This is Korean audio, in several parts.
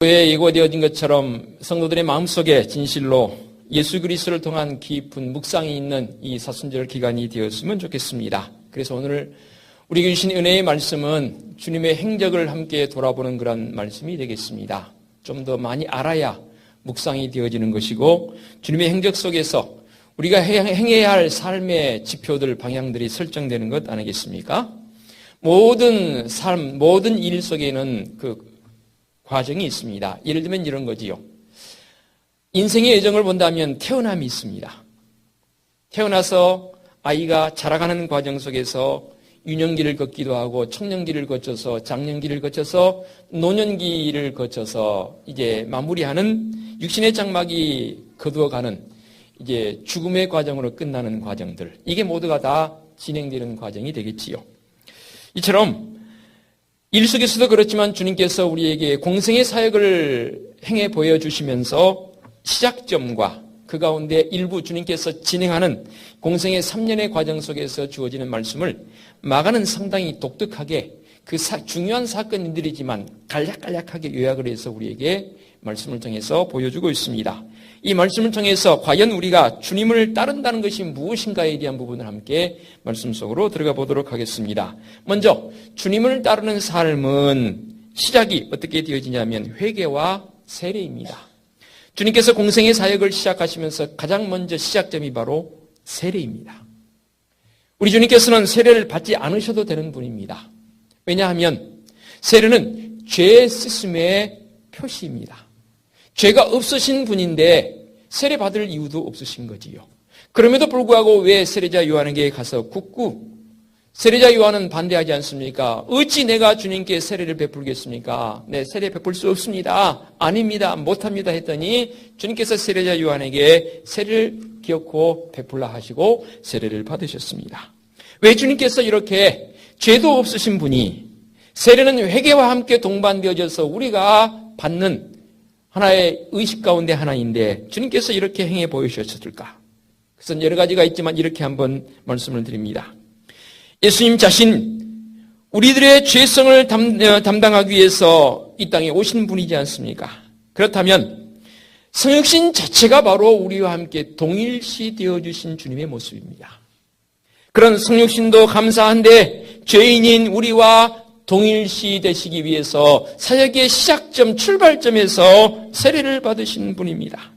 왜 예고되어진 것처럼 성도들의 마음속에 진실로 예수 그리스도를 통한 깊은 묵상이 있는 이 사순절 기간이 되었으면 좋겠습니다. 그래서 오늘 우리에게 주신 은혜의 말씀은 주님의 행적을 함께 돌아보는 그런 말씀이 되겠습니다. 좀 더 많이 알아야 묵상이 되어지는 것이고 주님의 행적 속에서 우리가 행해야 할 삶의 지표들, 방향들이 설정되는 것 아니겠습니까? 모든 삶, 모든 일 속에는 그 과정이 있습니다. 예를 들면 이런 거지요. 인생의 여정을 본다면 태어남이 있습니다. 태어나서 아이가 자라가는 과정 속에서 유년기를 걷기도 하고 청년기를 거쳐서 장년기를 거쳐서 노년기를 거쳐서 이제 마무리하는 육신의 장막이 거두어가는 이제 죽음의 과정으로 끝나는 과정들. 이게 모두가 다 진행되는 과정이 되겠지요. 이처럼 일 속에서도 그렇지만 주님께서 우리에게 공생의 사역을 행해 보여주시면서 시작점과 그 가운데 일부 주님께서 진행하는 공생의 3년의 과정 속에서 주어지는 말씀을 마가는 상당히 독특하게 그 중요한 사건들이지만 간략간략하게 요약을 해서 우리에게 말씀을 통해서 보여주고 있습니다. 이 말씀을 통해서 과연 우리가 주님을 따른다는 것이 무엇인가에 대한 부분을 함께 말씀 속으로 들어가 보도록 하겠습니다. 먼저 주님을 따르는 삶은 시작이 어떻게 되어지냐면 회개와 세례입니다. 주님께서 공생의 사역을 시작하시면서 가장 먼저 시작점이 바로 세례입니다. 우리 주님께서는 세례를 받지 않으셔도 되는 분입니다. 왜냐하면 세례는 죄 씻음의 표시입니다. 죄가 없으신 분인데 세례 받을 이유도 없으신 거지요. 그럼에도 불구하고 왜 세례자 요한에게 가서 굳고 세례자 요한은 반대하지 않습니까? 어찌 내가 주님께 세례를 베풀겠습니까? 네, 세례 베풀 수 없습니다. 아닙니다. 못합니다 했더니 주님께서 세례자 요한에게 세례를 기어코 베풀라 하시고 세례를 받으셨습니다. 왜 주님께서 이렇게 죄도 없으신 분이 세례는 회개와 함께 동반되어져서 우리가 받는 하나의 의식 가운데 하나인데 주님께서 이렇게 행해 보이셨을까? 그래서 여러 가지가 있지만 이렇게 한번 말씀을 드립니다. 예수님 자신 우리들의 죄성을 담당하기 위해서 이 땅에 오신 분이지 않습니까? 그렇다면 성육신 자체가 바로 우리와 함께 동일시 되어주신 주님의 모습입니다. 그런 성육신도 감사한데 죄인인 우리와 동일시 되시기 위해서 사역의 시작점, 출발점에서 세례를 받으신 분입니다.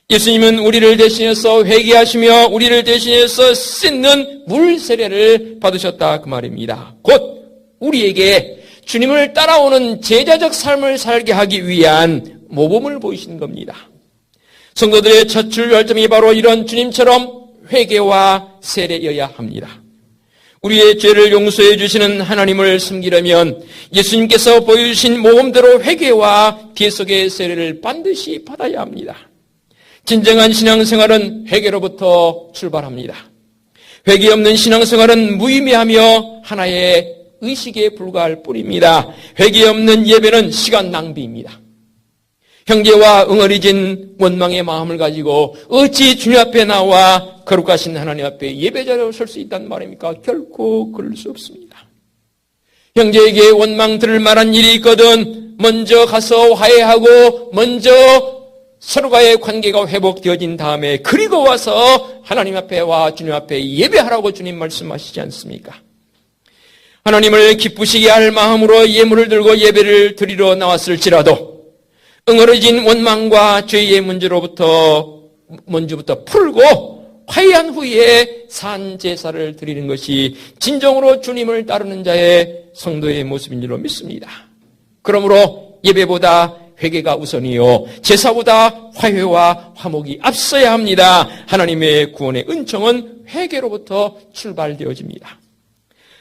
예수님은 우리를 대신해서 회개하시며 우리를 대신해서 씻는 물 세례를 받으셨다 그 말입니다. 곧 우리에게 주님을 따라오는 제자적 삶을 살게 하기 위한 모범을 보이신 겁니다. 성도들의 첫 출발점이 바로 이런 주님처럼 회개와 세례여야 합니다. 우리의 죄를 용서해 주시는 하나님을 섬기려면 예수님께서 보여주신 모범대로 회개와 계속의 세례를 반드시 받아야 합니다. 진정한 신앙생활은 회개로부터 출발합니다. 회개 없는 신앙생활은 무의미하며 하나의 의식에 불과할 뿐입니다. 회개 없는 예배는 시간 낭비입니다. 형제와 응어리진 원망의 마음을 가지고 어찌 주님 앞에 나와 거룩하신 하나님 앞에 예배자로 설 수 있단 말입니까? 결코 그럴 수 없습니다. 형제에게 원망 들을 만한 일이 있거든 먼저 가서 화해하고 먼저 서로가의 관계가 회복되어진 다음에 그리고 와서 하나님 앞에 와 주님 앞에 예배하라고 주님 말씀하시지 않습니까? 하나님을 기쁘시게 할 마음으로 예물을 들고 예배를 드리러 나왔을지라도 응어러진 원망과 죄의 문제부터 풀고 화해한 후에 산 제사를 드리는 것이 진정으로 주님을 따르는 자의 성도의 모습인 줄로 믿습니다. 그러므로 예배보다 회개가 우선이요 제사보다 화해와 화목이 앞서야 합니다. 하나님의 구원의 은총은 회개로부터 출발되어집니다.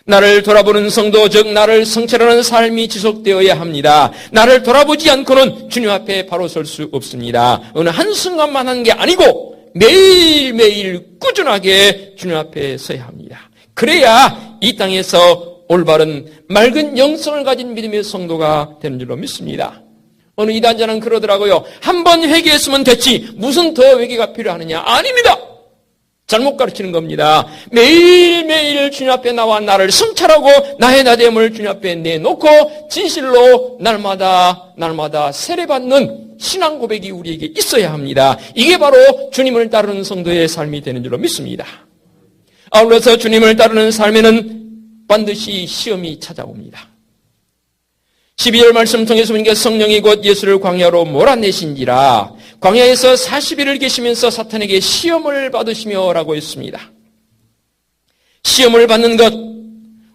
나를 돌아보는 성도, 즉 나를 성찰하는 삶이 지속되어야 합니다. 나를 돌아보지 않고는 주님 앞에 바로 설 수 없습니다. 어느 한순간만 하는 게 아니고 매일매일 꾸준하게 주님 앞에 서야 합니다. 그래야 이 땅에서 올바른 맑은 영성을 가진 믿음의 성도가 되는 줄로 믿습니다. 어느 이단자는 그러더라고요. 한 번 회개했으면 됐지 무슨 더 회개가 필요하느냐? 아닙니다. 잘못 가르치는 겁니다. 매일매일 주님 앞에 나와 나를 성찰하고 나의 나됨을 주님 앞에 내놓고 진실로 날마다 세례받는 신앙 고백이 우리에게 있어야 합니다. 이게 바로 주님을 따르는 성도의 삶이 되는 줄로 믿습니다. 아울러서 주님을 따르는 삶에는 반드시 시험이 찾아옵니다. 12절 말씀 통해서 보니까 성령이 곧 예수를 광야로 몰아내신지라 광야에서 40일을 계시면서 사탄에게 시험을 받으시며 라고 했습니다. 시험을 받는 것,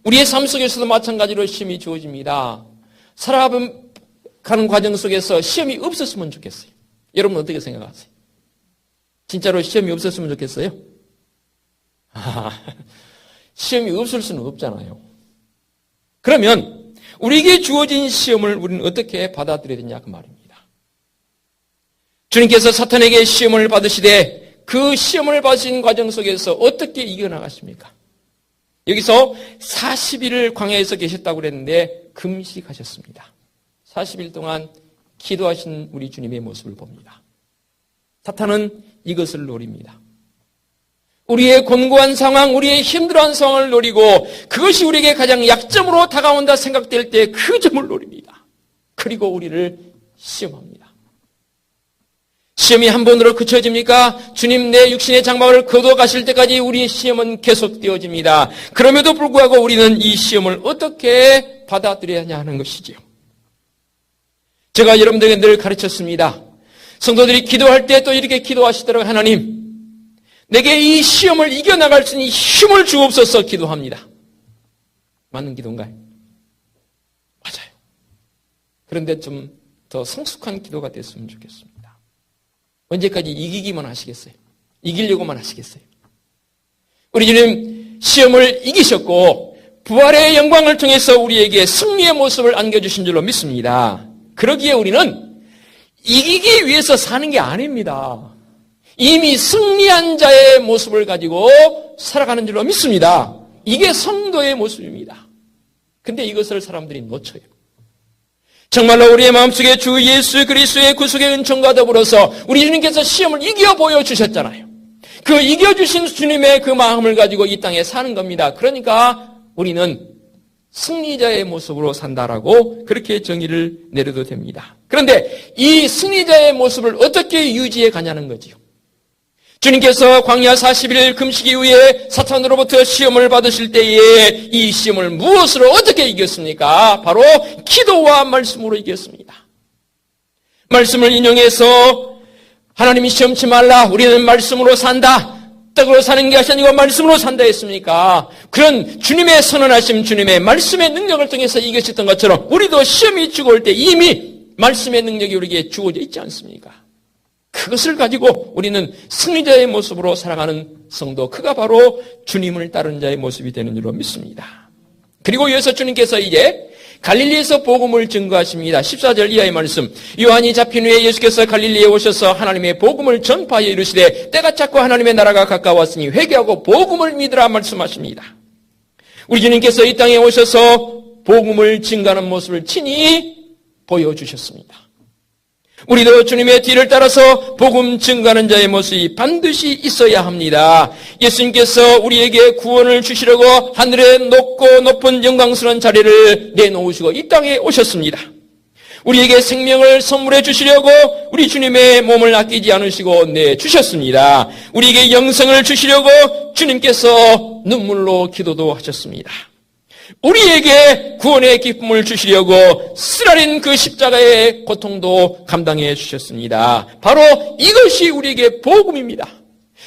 우리의 삶 속에서도 마찬가지로 시험이 주어집니다. 살아가는 과정 속에서 시험이 없었으면 좋겠어요. 여러분 어떻게 생각하세요? 진짜로 시험이 없었으면 좋겠어요? 시험이 없을 수는 없잖아요. 그러면 우리에게 주어진 시험을 우리는 어떻게 받아들여야 되냐 그 말입니다. 주님께서 사탄에게 시험을 받으시되 그 시험을 받으신 과정 속에서 어떻게 이겨나가십니까? 여기서 40일을 광야에서 계셨다고 그랬는데 금식하셨습니다. 40일 동안 기도하신 우리 주님의 모습을 봅니다. 사탄은 이것을 노립니다. 우리의 곤고한 상황, 우리의 힘들어한 상황을 노리고 그것이 우리에게 가장 약점으로 다가온다 생각될 때 그 점을 노립니다. 그리고 우리를 시험합니다. 시험이 한 번으로 그쳐집니까? 주님 내 육신의 장막을 거둬가실 때까지 우리의 시험은 계속되어집니다. 그럼에도 불구하고 우리는 이 시험을 어떻게 받아들여야 하냐 하는 것이지요. 제가 여러분들에게 늘 가르쳤습니다. 성도들이 기도할 때 또 이렇게 기도하시더라고요. 하나님, 내게 이 시험을 이겨나갈 수 있는 힘을 주옵소서 기도합니다. 맞는 기도인가요? 맞아요. 그런데 좀 더 성숙한 기도가 됐으면 좋겠습니다. 언제까지 이기기만 하시겠어요? 이기려고만 하시겠어요? 우리 주님 시험을 이기셨고 부활의 영광을 통해서 우리에게 승리의 모습을 안겨주신 줄로 믿습니다. 그러기에 우리는 이기기 위해서 사는 게 아닙니다. 이미 승리한 자의 모습을 가지고 살아가는 줄로 믿습니다. 이게 성도의 모습입니다. 근데 이것을 사람들이 놓쳐요. 정말로 우리의 마음속에 주 예수 그리스도의 구속의 은총과 더불어서 우리 주님께서 시험을 이겨 보여주셨잖아요. 그 이겨주신 주님의 그 마음을 가지고 이 땅에 사는 겁니다. 그러니까 우리는 승리자의 모습으로 산다라고 그렇게 정의를 내려도 됩니다. 그런데 이 승리자의 모습을 어떻게 유지해 가냐는 거지요. 주님께서 광야 40일 금식 이후에 사탄으로부터 시험을 받으실 때에 이 시험을 무엇으로 어떻게 이겼습니까? 바로 기도와 말씀으로 이겼습니다. 말씀을 인용해서 하나님이 시험치 말라, 우리는 말씀으로 산다, 떡으로 사는 것이 아니고 말씀으로 산다 했습니까? 그런 주님의 선언하심, 주님의 말씀의 능력을 통해서 이겼었던 것처럼 우리도 시험이 주어올 때 이미 말씀의 능력이 우리에게 주어져 있지 않습니까? 그것을 가지고 우리는 승리자의 모습으로 살아가는 성도, 그가 바로 주님을 따르는 자의 모습이 되는 줄로 믿습니다. 그리고 이어서 주님께서 이제 갈릴리에서 복음을 증거하십니다. 14절 이하의 말씀. 요한이 잡힌 후에 예수께서 갈릴리에 오셔서 하나님의 복음을 전파하여 이르시되 때가 찼고 하나님의 나라가 가까웠으니 회개하고 복음을 믿으라 말씀하십니다. 우리 주님께서 이 땅에 오셔서 복음을 증거하는 모습을 친히 보여주셨습니다. 우리도 주님의 뒤를 따라서 복음 증거하는 자의 모습이 반드시 있어야 합니다. 예수님께서 우리에게 구원을 주시려고 하늘에 높고 높은 영광스러운 자리를 내놓으시고 이 땅에 오셨습니다. 우리에게 생명을 선물해 주시려고 우리 주님의 몸을 아끼지 않으시고 내주셨습니다. 우리에게 영생을 주시려고 주님께서 눈물로 기도도 하셨습니다. 우리에게 구원의 기쁨을 주시려고 쓰라린 그 십자가의 고통도 감당해 주셨습니다. 바로 이것이 우리에게 복음입니다.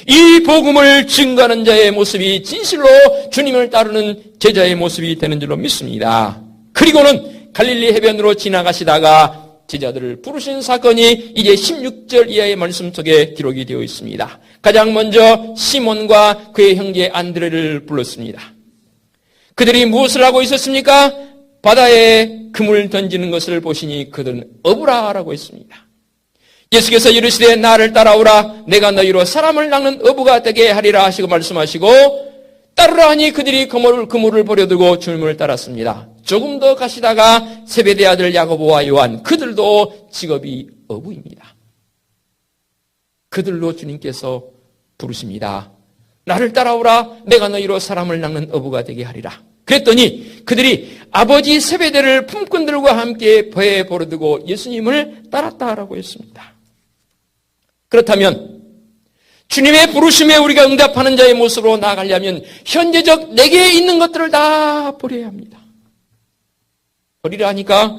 이 복음을 증거하는 자의 모습이 진실로 주님을 따르는 제자의 모습이 되는 줄로 믿습니다. 그리고는 갈릴리 해변으로 지나가시다가 제자들을 부르신 사건이 이제 16절 이하의 말씀 속에 기록이 되어 있습니다. 가장 먼저 시몬과 그의 형제 안드레를 불렀습니다. 그들이 무엇을 하고 있었습니까? 바다에 그물을 던지는 것을 보시니 그들은 어부라라고 했습니다. 예수께서 이르시되 나를 따라오라, 내가 너희로 사람을 낚는 어부가 되게 하리라 하시고 말씀하시고 따르라 하니 그들이 그물을 버려두고 주님을 따랐습니다. 조금 더 가시다가 세베대 아들 야고보와 요한, 그들도 직업이 어부입니다. 그들로 주님께서 부르십니다. 나를 따라오라. 내가 너희로 사람을 낚는 어부가 되게 하리라. 그랬더니 그들이 아버지 세베대를 품꾼들과 함께 배에 버려두고 예수님을 따랐다라고 했습니다. 그렇다면 주님의 부르심에 우리가 응답하는 자의 모습으로 나아가려면 현재적 내게 있는 것들을 다 버려야 합니다. 버리라 하니까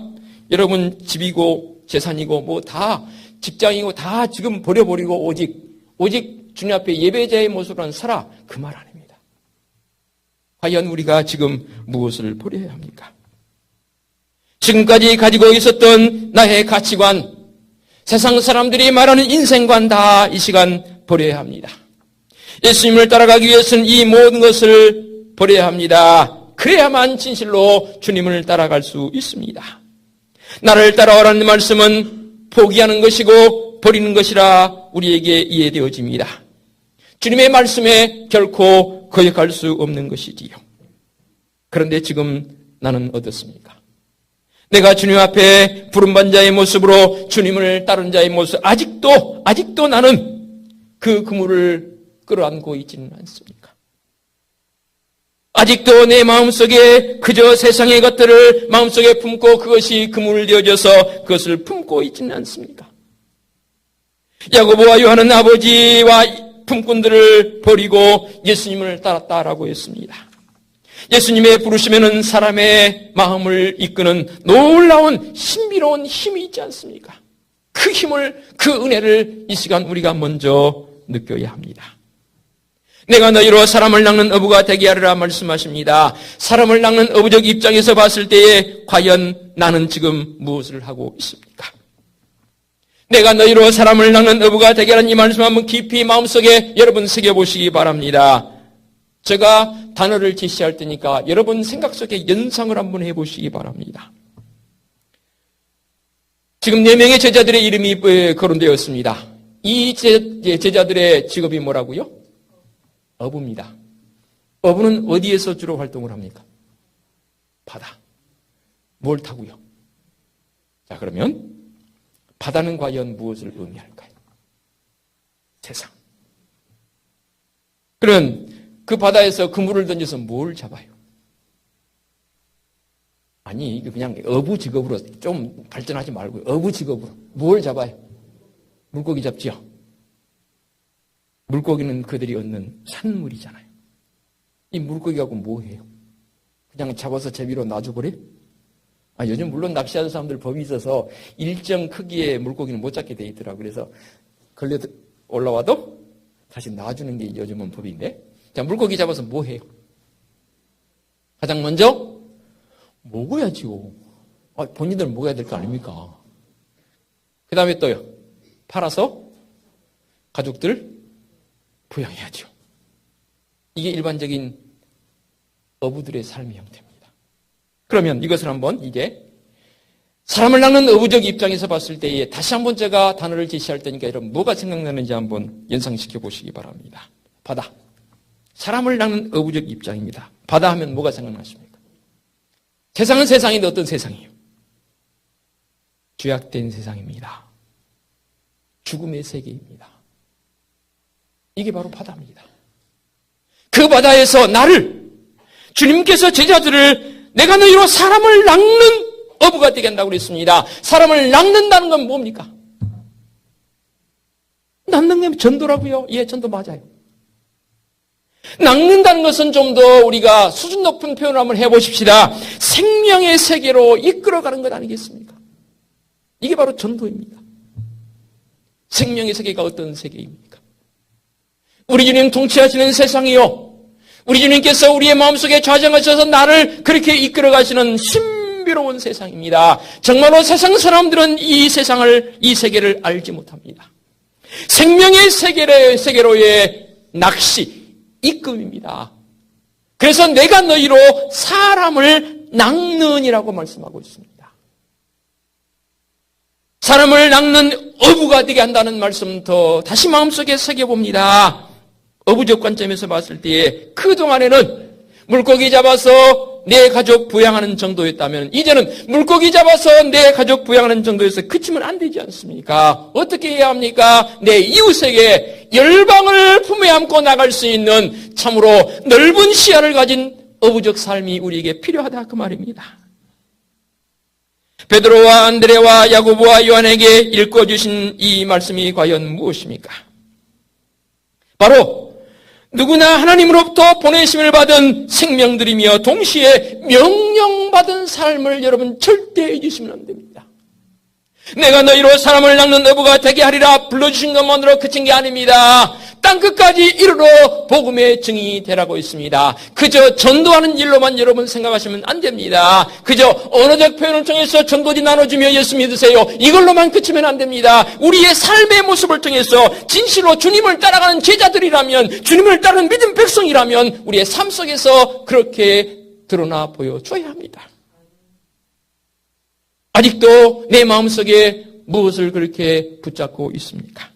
여러분 집이고 재산이고 뭐 다 직장이고 다 지금 버려버리고 오직 주님 앞에 예배자의 모습으로 살아, 그 말 아닙니다. 과연 우리가 지금 무엇을 버려야 합니까? 지금까지 가지고 있었던 나의 가치관, 세상 사람들이 말하는 인생관 다 이 시간 버려야 합니다. 예수님을 따라가기 위해서는 이 모든 것을 버려야 합니다. 그래야만 진실로 주님을 따라갈 수 있습니다. 나를 따라오라는 말씀은 포기하는 것이고 버리는 것이라 우리에게 이해되어집니다. 주님의 말씀에 결코 거역할 수 없는 것이지요. 그런데 지금 나는 어떻습니까? 내가 주님 앞에 부름받은 자의 모습으로 주님을 따른 자의 모습, 아직도 나는 그 그물을 끌어안고 있지는 않습니까? 아직도 내 마음속에 그저 세상의 것들을 마음속에 품고 그것이 그물을 되어져서 그것을 품고 있지는 않습니까? 야고보와 요한은 아버지와 품꾼들을 버리고 예수님을 따랐다라고 했습니다. 예수님의 부르심에는 사람의 마음을 이끄는 놀라운 신비로운 힘이 있지 않습니까? 그 힘을, 그 은혜를 이 시간 우리가 먼저 느껴야 합니다. 내가 너희로 사람을 낚는 어부가 되게 하리라 말씀하십니다. 사람을 낚는 어부적 입장에서 봤을 때에 과연 나는 지금 무엇을 하고 있습니까? 내가 너희로 사람을 낚는 어부가 되게 하라는 이 말씀 한번 깊이 마음속에 여러분 새겨보시기 바랍니다. 제가 단어를 제시할 테니까 여러분 생각 속에 연상을 한번 해보시기 바랍니다. 지금 4명의 제자들의 이름이 거론되었습니다. 이 제자들의 직업이 뭐라고요? 어부입니다. 어부는 어디에서 주로 활동을 합니까? 바다. 뭘 타고요? 자, 그러면 바다는 과연 무엇을 의미할까요? 세상. 그러면 그 바다에서 그물을 던져서 뭘 잡아요? 아니, 그냥 어부 직업으로 좀 발전하지 말고 어부 직업으로 뭘 잡아요? 물고기 잡지요. 물고기는 그들이 얻는 산물이잖아요. 이 물고기 갖고 뭐 해요? 그냥 잡아서 제비로 놔줘버려? 요즘 물론 낚시하는 사람들 법이 있어서 일정 크기의 물고기는 못 잡게 돼 있더라고요. 그래서 걸려 올라와도 다시 놔주는 게 요즘은 법인데. 자, 물고기 잡아서 뭐 해요? 가장 먼저 먹어야지요. 본인들 먹어야 될 거 아닙니까? 그 다음에 또요. 팔아서 가족들 부양해야죠. 이게 일반적인 어부들의 삶의 형태입니다. 그러면 이것을 한번 이제 사람을 낚는 어부적 입장에서 봤을 때에 다시 한번 제가 단어를 제시할 테니까 여러분 뭐가 생각나는지 한번 연상시켜 보시기 바랍니다. 바다. 사람을 낚는 어부적 입장입니다. 바다 하면 뭐가 생각나십니까? 세상은 세상인데 어떤 세상이에요? 죄악된 세상입니다. 죽음의 세계입니다. 이게 바로 바다입니다. 그 바다에서 나를, 주님께서 제자들을 내가 너희로 사람을 낚는 어부가 되게 한다고 그랬습니다. 사람을 낚는다는 건 뭡니까? 낚는 게 전도라고요? 예, 전도 맞아요. 낚는다는 것은 좀 더 우리가 수준 높은 표현을 한번 해보십시다. 생명의 세계로 이끌어가는 것 아니겠습니까? 이게 바로 전도입니다. 생명의 세계가 어떤 세계입니까? 우리 주님 통치하시는 세상이요. 우리 주님께서 우리의 마음속에 좌정하셔서 나를 그렇게 이끌어가시는 신비로운 세상입니다. 정말로 세상 사람들은 이 세계를 알지 못합니다. 생명의 세계로의 낚시, 이끔입니다. 그래서 내가 너희로 사람을 낚는이라고 말씀하고 있습니다. 사람을 낚는 어부가 되게 한다는 말씀 더 다시 마음속에 새겨봅니다. 어부적 관점에서 봤을 때에 그동안에는 물고기 잡아서 내 가족 부양하는 정도였다면 이제는 물고기 잡아서 내 가족 부양하는 정도에서 그치면 안 되지 않습니까? 어떻게 해야 합니까? 내 이웃에게 열방을 품에 안고 나갈 수 있는 참으로 넓은 시야를 가진 어부적 삶이 우리에게 필요하다 그 말입니다. 베드로와 안드레와 야고보와 요한에게 읽어주신 이 말씀이 과연 무엇입니까? 바로 누구나 하나님으로부터 보내심을 받은 생명들이며 동시에 명령받은 삶을 여러분 절대 잊으시면 안 됩니다. 내가 너희로 사람을 낚는 어부가 되게 하리라 불러주신 것만으로 그친 게 아닙니다. 땅끝까지 이르러 복음의 증인이 되라고 있습니다. 그저 전도하는 일로만 여러분 생각하시면 안 됩니다. 그저 언어적 표현을 통해서 전도지 나눠주며 예수 믿으세요. 이걸로만 그치면 안 됩니다. 우리의 삶의 모습을 통해서 진실로 주님을 따라가는 제자들이라면, 주님을 따르는 믿음 백성이라면 우리의 삶 속에서 그렇게 드러나 보여줘야 합니다. 아직도 내 마음속에 무엇을 그렇게 붙잡고 있습니까?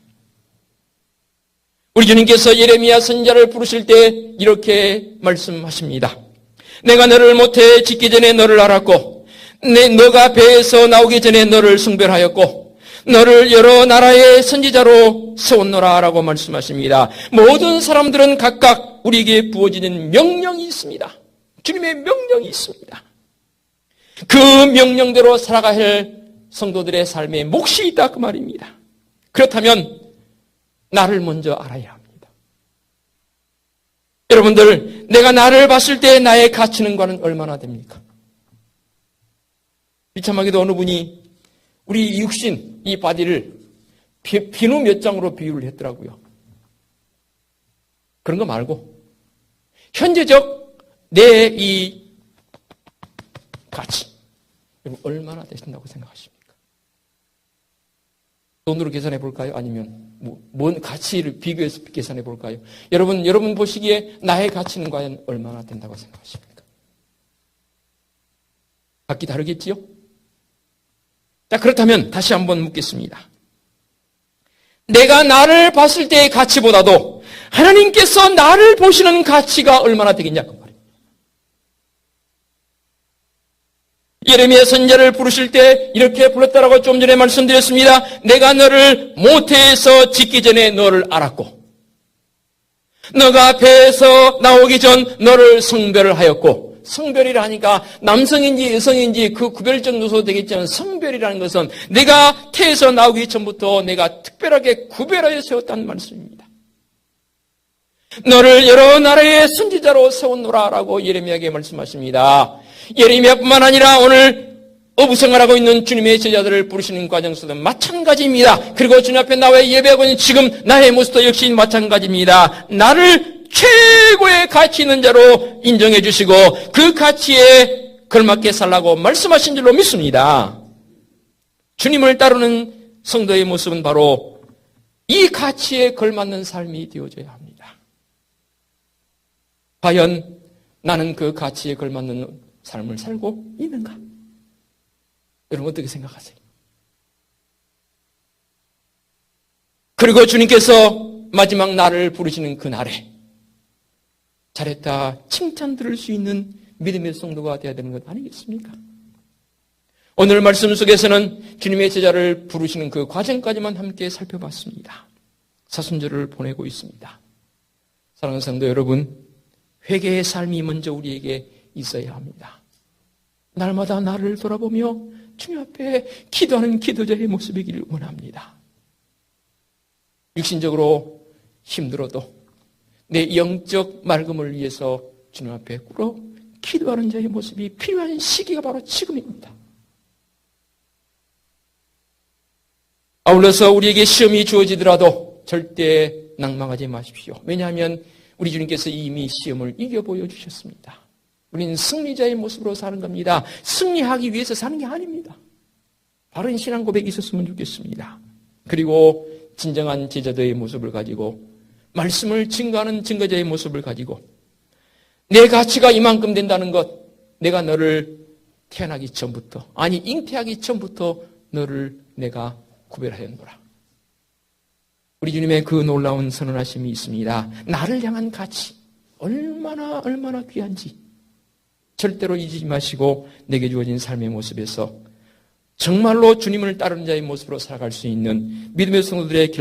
우리 주님께서 예레미야 선지자를 부르실 때 이렇게 말씀하십니다. 내가 너를 모태에 짓기 전에 너를 알았고 너가 배에서 나오기 전에 너를 숭별하였고 너를 여러 나라의 선지자로 세웠노라 라고 말씀하십니다. 모든 사람들은 각각 우리에게 부어지는 명령이 있습니다. 주님의 명령이 있습니다. 그 명령대로 살아가야 할 성도들의 삶에 몫이 있다 그 말입니다. 그렇다면 나를 먼저 알아야 합니다. 여러분들, 내가 나를 봤을 때 나의 가치는과는 얼마나 됩니까? 비참하게도 어느 분이 우리 육신, 이 바디를 비누 몇 장으로 비유를 했더라고요. 그런 거 말고 현재적 내 이 가치, 여러분 얼마나 되신다고 생각하십니까? 돈으로 계산해 볼까요? 아니면 뭔 가치를 비교해서 계산해 볼까요? 여러분 보시기에 나의 가치는 과연 얼마나 된다고 생각하십니까? 각기 다르겠지요? 자, 그렇다면 다시 한번 묻겠습니다. 내가 나를 봤을 때의 가치보다도 하나님께서 나를 보시는 가치가 얼마나 되겠냐 그 말입니다. 예레미야 선지자를 부르실 때 이렇게 불렀다라고 좀 전에 말씀드렸습니다. 내가 너를 모태에서 짓기 전에 너를 알았고 너가 배에서 나오기 전 너를 성별을 하였고, 성별이라 하니까 남성인지 여성인지 그 구별적 요소 되겠지만 성별이라는 것은 내가 태에서 나오기 전부터 내가 특별하게 구별하여 세웠다는 말씀입니다. 너를 여러 나라의 선지자로 세웠노라라고 예레미야에게 말씀하십니다. 예레미야뿐만 아니라 오늘 어부생활하고 있는 주님의 제자들을 부르시는 과정 속도 마찬가지입니다. 그리고 주님 앞에 나와 예배하고 있는 지금 나의 모습도 역시 마찬가지입니다. 나를 최고의 가치 있는 자로 인정해 주시고 그 가치에 걸맞게 살라고 말씀하신 줄로 믿습니다. 주님을 따르는 성도의 모습은 바로 이 가치에 걸맞는 삶이 되어져야 합니다. 과연 나는 그 가치에 걸맞는 삶을 살고 있는가? 여러분 어떻게 생각하세요? 그리고 주님께서 마지막 날을 부르시는 그 날에 잘했다 칭찬 들을 수 있는 믿음의 성도가 되어야 되는 것 아니겠습니까? 오늘 말씀 속에서는 주님의 제자를 부르시는 그 과정까지만 함께 살펴봤습니다. 사순절을 보내고 있습니다. 사랑하는 성도 여러분, 회개의 삶이 먼저 우리에게 있어야 합니다. 날마다 나를 돌아보며 주님 앞에 기도하는 기도자의 모습이기를 원합니다. 육신적으로 힘들어도 내 영적 맑음을 위해서 주님 앞에 꿇어 기도하는 자의 모습이 필요한 시기가 바로 지금입니다. 아울러서 우리에게 시험이 주어지더라도 절대 낭망하지 마십시오. 왜냐하면 우리 주님께서 이미 시험을 이겨 보여주셨습니다. 우리는 승리자의 모습으로 사는 겁니다. 승리하기 위해서 사는 게 아닙니다. 바른 신앙 고백이 있었으면 좋겠습니다. 그리고 진정한 제자들의 모습을 가지고 말씀을 증거하는 증거자의 모습을 가지고 내 가치가 이만큼 된다는 것, 내가 너를 태어나기 전부터, 아니 잉태하기 전부터 너를 내가 구별하였노라. 우리 주님의 그 놀라운 선언하심이 있습니다. 나를 향한 가치 얼마나 귀한지 절대로 잊지 마시고 내게 주어진 삶의 모습에서 정말로 주님을 따르는 자의 모습으로 살아갈 수 있는 믿음의 성도들의